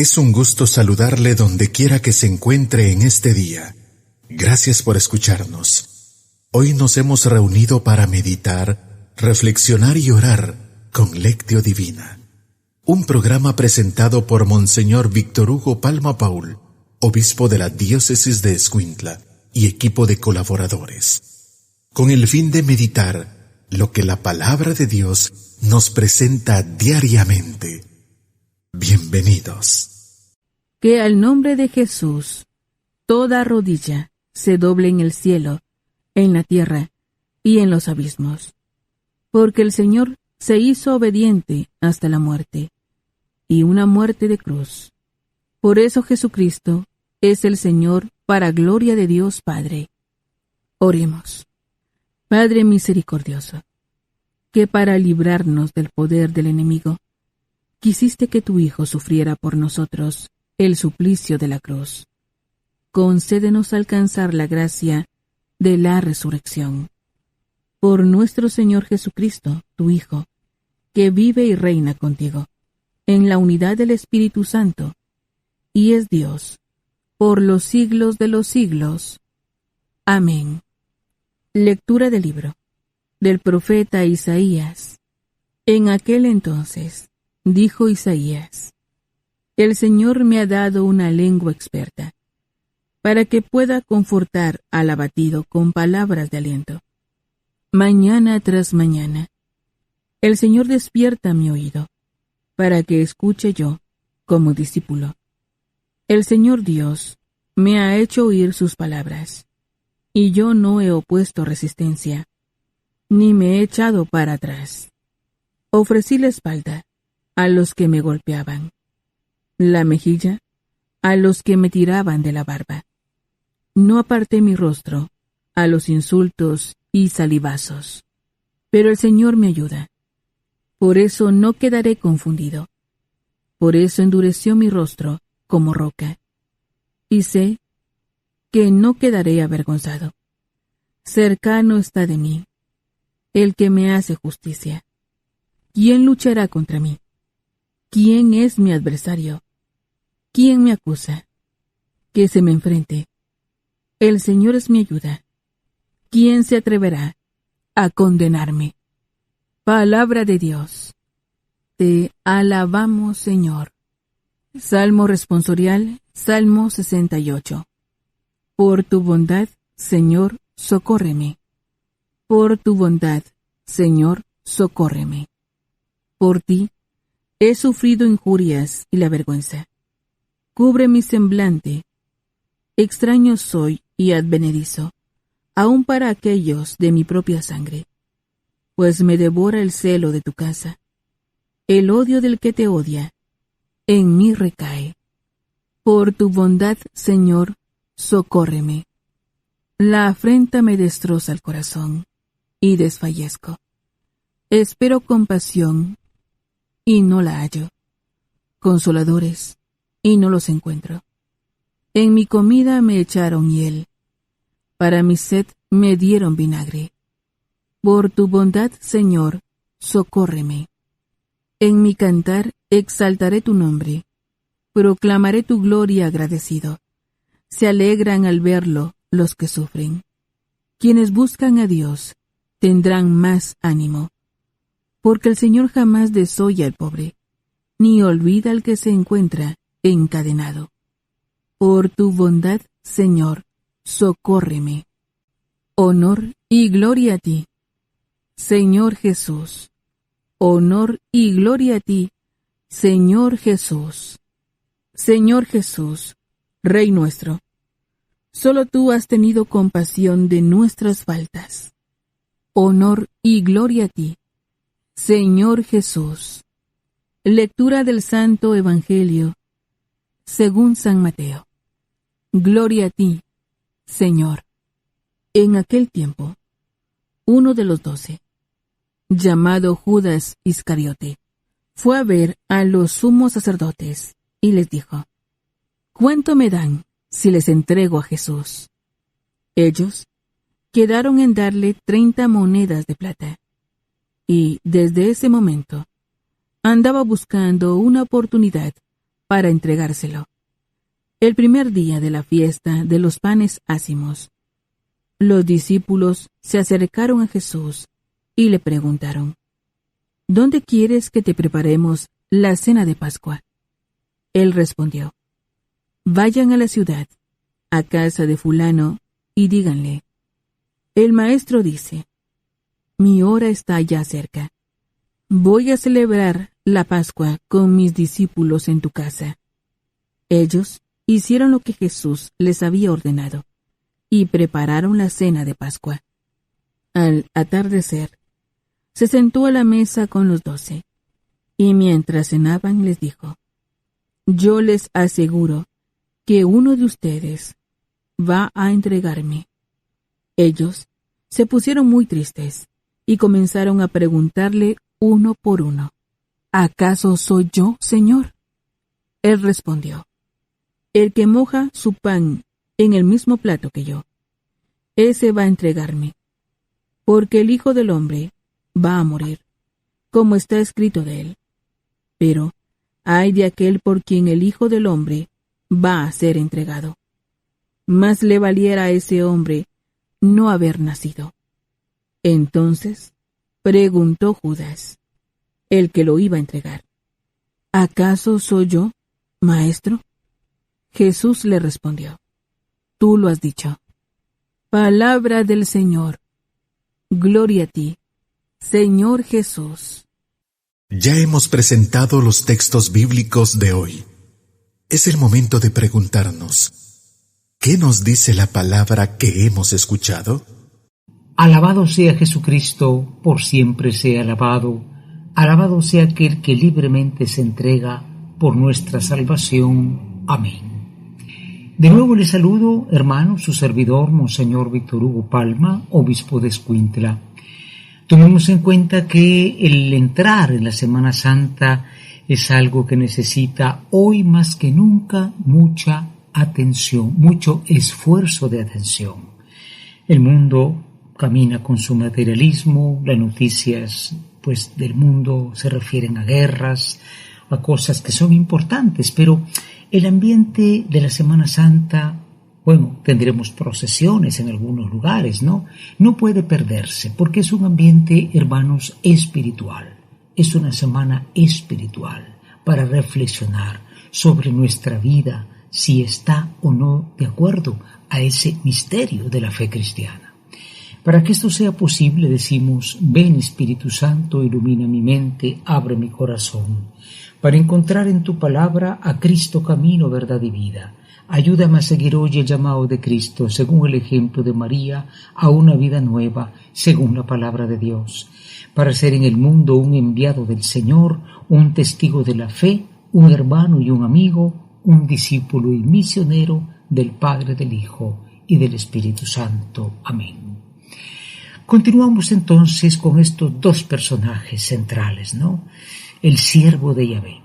Es un gusto saludarle donde quiera que se encuentre en este día. Gracias por escucharnos. Hoy nos hemos reunido para meditar, reflexionar y orar con Lectio Divina. Un programa presentado por Monseñor Víctor Hugo Palma Paul, obispo de la diócesis de Escuintla y equipo de colaboradores, con el fin de meditar lo que la palabra de Dios nos presenta diariamente. Bienvenidos. Que al nombre de Jesús toda rodilla se doble en el cielo, en la tierra y en los abismos, porque el Señor se hizo obediente hasta la muerte, y una muerte de cruz. Por eso Jesucristo es el Señor para gloria de Dios Padre. Oremos. Padre misericordioso, que para librarnos del poder del enemigo, quisiste que tu Hijo sufriera por nosotros el suplicio de la cruz. Concédenos alcanzar la gracia de la resurrección. Por nuestro Señor Jesucristo, tu Hijo, que vive y reina contigo, en la unidad del Espíritu Santo, y es Dios, por los siglos de los siglos. Amén. Lectura del libro del profeta Isaías. En aquel entonces, dijo Isaías: El Señor me ha dado una lengua experta, para que pueda confortar al abatido con palabras de aliento. Mañana tras mañana, el Señor despierta mi oído, para que escuche yo como discípulo. El Señor Dios me ha hecho oír sus palabras, y yo no he opuesto resistencia, ni me he echado para atrás. Ofrecí la espalda a los que me golpeaban, la mejilla a los que me tiraban de la barba. No aparté mi rostro a los insultos y salivazos. Pero el Señor me ayuda. Por eso no quedaré confundido. Por eso endureció mi rostro como roca. Y sé que no quedaré avergonzado. Cercano está de mí el que me hace justicia. ¿Quién luchará contra mí? ¿Quién es mi adversario? ¿Quién me acusa? Que se me enfrente. El Señor es mi ayuda. ¿Quién se atreverá a condenarme? Palabra de Dios. Te alabamos, Señor. Salmo responsorial, Salmo 68. Por tu bondad, Señor, socórreme. Por tu bondad, Señor, socórreme. Por ti he sufrido injurias y la vergüenza. Cubre mi semblante. Extraño soy y advenedizo, aun para aquellos de mi propia sangre. Pues me devora el celo de tu casa. El odio del que te odia, en mí recae. Por tu bondad, Señor, socórreme. La afrenta me destroza el corazón, y desfallezco. Espero compasión, y no la hallo. Consoladores, y no los encuentro. En mi comida me echaron hiel. Para mi sed me dieron vinagre. Por tu bondad, Señor, socórreme. En mi cantar exaltaré tu nombre. Proclamaré tu gloria agradecido. Se alegran al verlo los que sufren. Quienes buscan a Dios tendrán más ánimo. Porque el Señor jamás desoye al pobre, ni olvida al que se encuentra encadenado. Por tu bondad, Señor, socórreme. Honor y gloria a ti, Señor Jesús. Honor y gloria a ti, Señor Jesús. Señor Jesús, Rey nuestro, solo tú has tenido compasión de nuestras faltas. Honor y gloria a ti, Señor Jesús. Lectura del Santo Evangelio según San Mateo. Gloria a ti, Señor. En aquel tiempo, uno de los 12, llamado Judas Iscariote, fue a ver a los sumos sacerdotes y les dijo: ¿Cuánto me dan si les entrego a Jesús? Ellos quedaron en darle 30 monedas de plata. Y desde ese momento andaba buscando una oportunidad para entregárselo. El primer día de la fiesta de los panes ácimos, los discípulos se acercaron a Jesús y le preguntaron: ¿Dónde quieres que te preparemos la cena de Pascua? Él respondió: Vayan a la ciudad, a casa de fulano, y díganle: el maestro dice, mi hora está ya cerca. Voy a celebrar la Pascua con mis discípulos en tu casa. Ellos hicieron lo que Jesús les había ordenado y prepararon la cena de Pascua. Al atardecer, se sentó a la mesa con los 12, y mientras cenaban les dijo: Yo les aseguro que uno de ustedes va a entregarme. Ellos se pusieron muy tristes y comenzaron a preguntarle uno por uno: ¿Acaso soy yo, Señor? Él respondió: El que moja su pan en el mismo plato que yo, ese va a entregarme, porque el Hijo del Hombre va a morir, como está escrito de él. Pero ay de aquel por quien el Hijo del Hombre va a ser entregado. Más le valiera a ese hombre no haber nacido. Entonces preguntó Judas, el que lo iba a entregar: ¿Acaso soy yo, maestro? Jesús le respondió: Tú lo has dicho. Palabra del Señor. Gloria a ti, Señor Jesús. Ya hemos presentado los textos bíblicos de hoy. Es el momento de preguntarnos: ¿qué nos dice la palabra que hemos escuchado? Alabado sea Jesucristo, por siempre sea alabado. Alabado sea aquel que libremente se entrega por nuestra salvación. Amén. De nuevo le saludo, hermano, su servidor, Monseñor Víctor Hugo Palma, obispo de Escuintla. Tomemos en cuenta que el entrar en la Semana Santa es algo que necesita hoy más que nunca mucha atención, mucho esfuerzo de atención. El mundo camina con su materialismo, las noticias del mundo se refieren a guerras, a cosas que son importantes, pero el ambiente de la Semana Santa, tendremos procesiones en algunos lugares, ¿no? No puede perderse, porque es un ambiente, hermanos, espiritual. Es una semana espiritual para reflexionar sobre nuestra vida, si está o no de acuerdo a ese misterio de la fe cristiana. Para que esto sea posible, decimos: ven Espíritu Santo, ilumina mi mente, abre mi corazón, para encontrar en tu palabra a Cristo camino, verdad y vida. Ayúdame a seguir hoy el llamado de Cristo, según el ejemplo de María, a una vida nueva, según la palabra de Dios, para ser en el mundo un enviado del Señor, un testigo de la fe, un hermano y un amigo, un discípulo y misionero del Padre, del Hijo y del Espíritu Santo. Amén. Continuamos entonces con estos dos personajes centrales, ¿no? El siervo de Yahvé,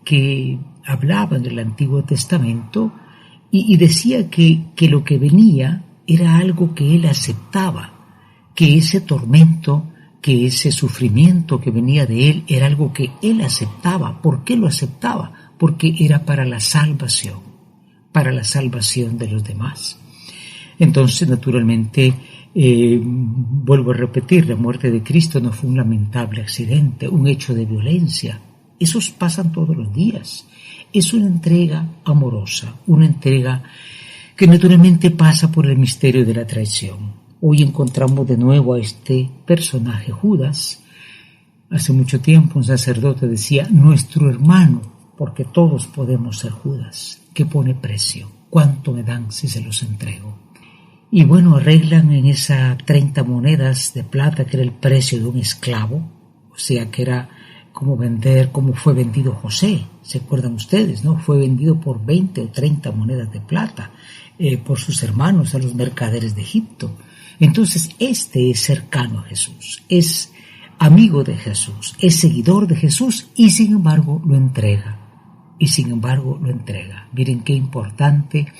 que hablaba en el Antiguo Testamento y decía que lo que venía era algo que él aceptaba, que ese tormento, que ese sufrimiento que venía de él era algo que él aceptaba. ¿Por qué lo aceptaba? Porque era para la salvación de los demás. Entonces, naturalmente, vuelvo a repetir, la muerte de Cristo no fue un lamentable accidente, un hecho de violencia. Esos pasan todos los días. Es una entrega amorosa, una entrega que naturalmente pasa por el misterio de la traición. Hoy encontramos de nuevo a este personaje, Judas. Hace mucho tiempo un sacerdote decía: nuestro hermano, porque todos podemos ser Judas, que pone precio. ¿Cuánto me dan si se los entrego? Y arreglan en esa 30 monedas de plata, que era el precio de un esclavo, o sea que era como fue vendido José. ¿Se acuerdan ustedes, no? Fue vendido por 20 o 30 monedas de plata por sus hermanos a los mercaderes de Egipto. Entonces es cercano a Jesús, es amigo de Jesús, es seguidor de Jesús y sin embargo lo entrega. Miren qué importante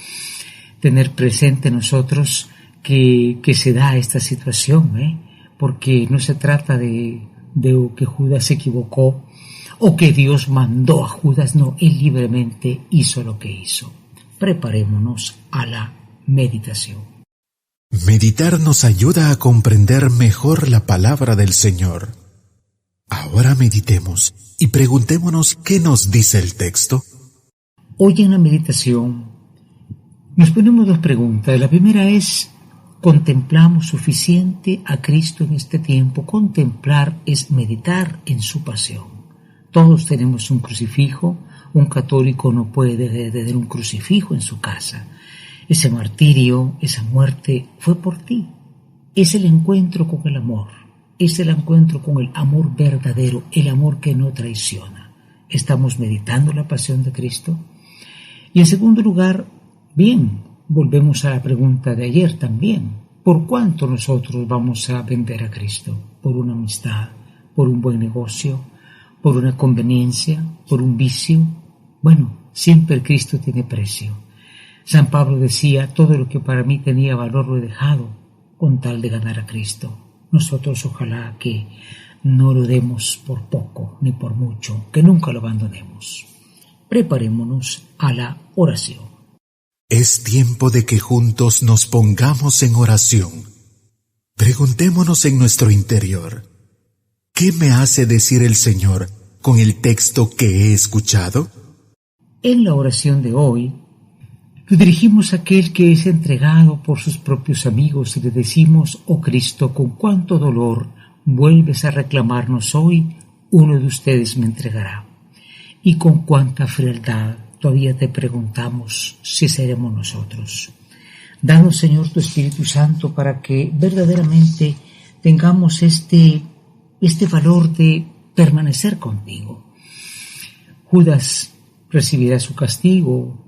tener presente nosotros que se da esta situación, porque no se trata de que Judas se equivocó o que Dios mandó a Judas. No, él libremente hizo lo que hizo. Preparémonos a la meditación. Meditar nos ayuda a comprender mejor la palabra del Señor. Ahora meditemos y preguntémonos qué nos dice el texto. Hoy en la meditación nos ponemos dos preguntas. La primera es: ¿contemplamos suficiente a Cristo en este tiempo? Contemplar es meditar en su pasión. Todos tenemos un crucifijo. Un católico no puede tener un crucifijo en su casa. Ese martirio, esa muerte fue por ti. Es el encuentro con el amor. Es el encuentro con el amor verdadero, el amor que no traiciona. ¿Estamos meditando la pasión de Cristo? Y en segundo lugar, bien, volvemos a la pregunta de ayer también. ¿Por cuánto nosotros vamos a vender a Cristo? ¿Por una amistad? ¿Por un buen negocio? ¿Por una conveniencia? ¿Por un vicio? Bueno, siempre Cristo tiene precio. San Pablo decía: todo lo que para mí tenía valor lo he dejado con tal de ganar a Cristo. Nosotros ojalá que no lo demos por poco ni por mucho, que nunca lo abandonemos. Preparémonos a la oración. Es tiempo de que juntos nos pongamos en oración. Preguntémonos en nuestro interior: ¿qué me hace decir el Señor con el texto que he escuchado? En la oración de hoy, nos dirigimos a aquel que es entregado por sus propios amigos y le decimos: oh Cristo, con cuánto dolor vuelves a reclamarnos hoy, uno de ustedes me entregará. Y con cuánta frialdad todavía te preguntamos si seremos nosotros. Danos, Señor, tu Espíritu Santo para que verdaderamente tengamos este valor de permanecer contigo. Judas recibirá su castigo,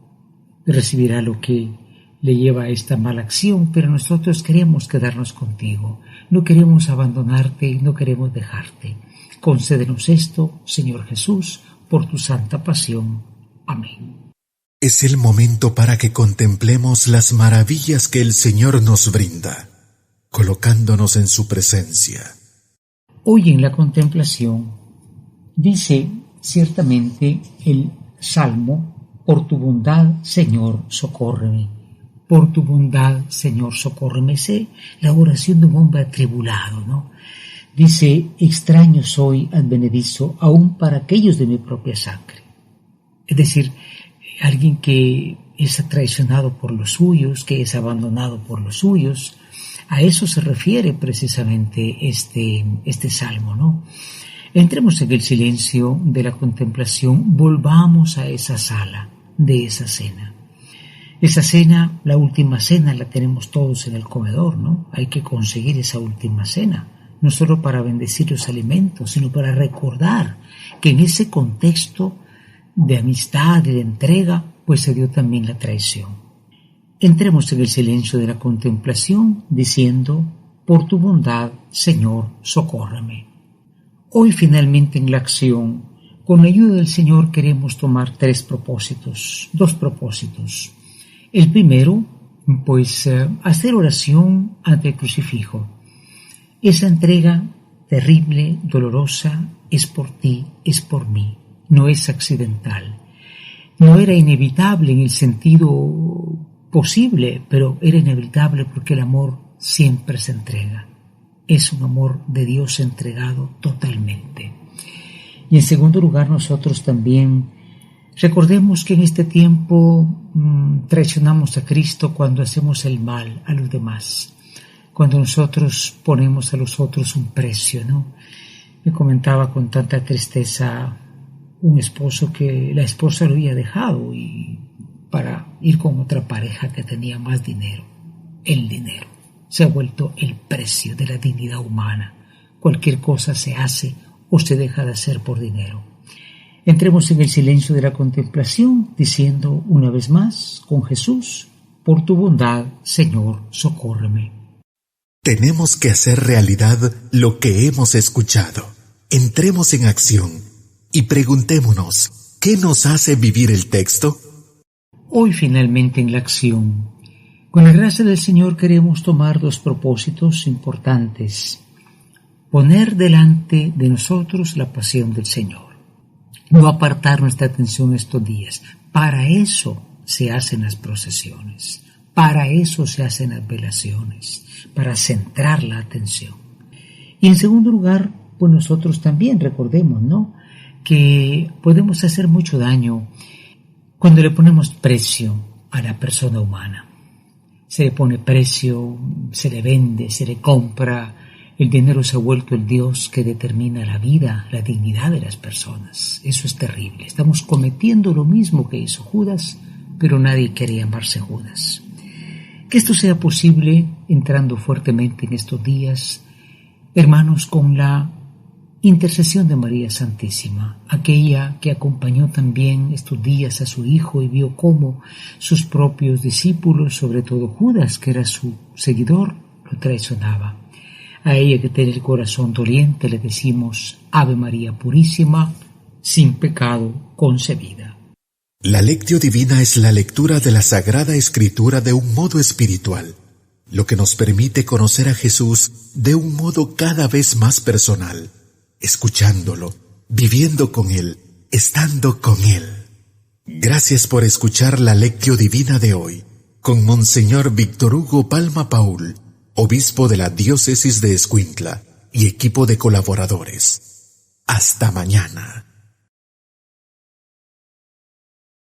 recibirá lo que le lleva a esta mala acción, pero nosotros queremos quedarnos contigo, no queremos abandonarte y no queremos dejarte. Concédenos esto, Señor Jesús, por tu santa pasión. Amén. Es el momento para que contemplemos las maravillas que el Señor nos brinda, colocándonos en su presencia. Hoy en la contemplación dice ciertamente el Salmo: por tu bondad, Señor, socórreme. Por tu bondad, Señor, socórreme. Es la oración de un hombre atribulado, ¿no? Dice: extraño soy, advenedizo, aún para aquellos de mi propia sangre. Es decir, alguien que es traicionado por los suyos, que es abandonado por los suyos. A eso se refiere precisamente este salmo, ¿no? Entremos en el silencio de la contemplación, volvamos a esa sala de esa cena. Esa cena, la última cena, la tenemos todos en el comedor, ¿no? Hay que conseguir esa última cena, no solo para bendecir los alimentos, sino para recordar que en ese contexto de amistad y de entrega, pues se dio también la traición. Entremos en el silencio de la contemplación diciendo: por tu bondad, Señor, socórreme. Hoy finalmente en la acción, con la ayuda del Señor, queremos tomar dos propósitos. El primero, pues hacer oración ante el crucifijo. Esa entrega terrible, dolorosa, es por ti, es por mí, no es accidental. No era inevitable en el sentido posible, pero era inevitable porque el amor siempre se entrega. Es un amor de Dios entregado totalmente. Y en segundo lugar, nosotros también recordemos que en este tiempo traicionamos a Cristo cuando hacemos el mal a los demás, cuando nosotros ponemos a los otros un precio, ¿no? Me comentaba con tanta tristeza un esposo que la esposa lo había dejado y para ir con otra pareja que tenía más dinero. El dinero se ha vuelto el precio de la dignidad humana. Cualquier cosa se hace o se deja de hacer por dinero. Entremos en el silencio de la contemplación diciendo una vez más con Jesús: por tu bondad, Señor, socórreme. Tenemos que hacer realidad lo que hemos escuchado. Entremos en acción y preguntémonos: ¿qué nos hace vivir el texto? Hoy finalmente en la acción, con la gracia del Señor, queremos tomar dos propósitos importantes. Poner delante de nosotros la pasión del Señor. no apartar nuestra atención estos días. Para eso se hacen las procesiones, para eso se hacen las velaciones, para centrar la atención. Y en segundo lugar, pues nosotros también recordemos, ¿no?, que podemos hacer mucho daño cuando le ponemos precio a la persona humana. Se le pone precio, se le vende, se le compra. El dinero se ha vuelto el Dios que determina la vida, la dignidad de las personas. Eso es terrible. Estamos cometiendo lo mismo que hizo Judas, pero nadie quiere llamarse Judas. Que esto sea posible entrando fuertemente en estos días, hermanos, con la intercesión de María Santísima, aquella que acompañó también estos días a su Hijo y vio cómo sus propios discípulos, sobre todo Judas, que era su seguidor, lo traicionaba. A ella que tiene el corazón doliente le decimos: Ave María Purísima, sin pecado concebida. La Lectio Divina es la lectura de la Sagrada Escritura de un modo espiritual, lo que nos permite conocer a Jesús de un modo cada vez más personal, escuchándolo, viviendo con Él, estando con Él. Gracias por escuchar la Lectio Divina de hoy, con Monseñor Víctor Hugo Palma Paul, obispo de la Diócesis de Escuintla, y equipo de colaboradores. Hasta mañana.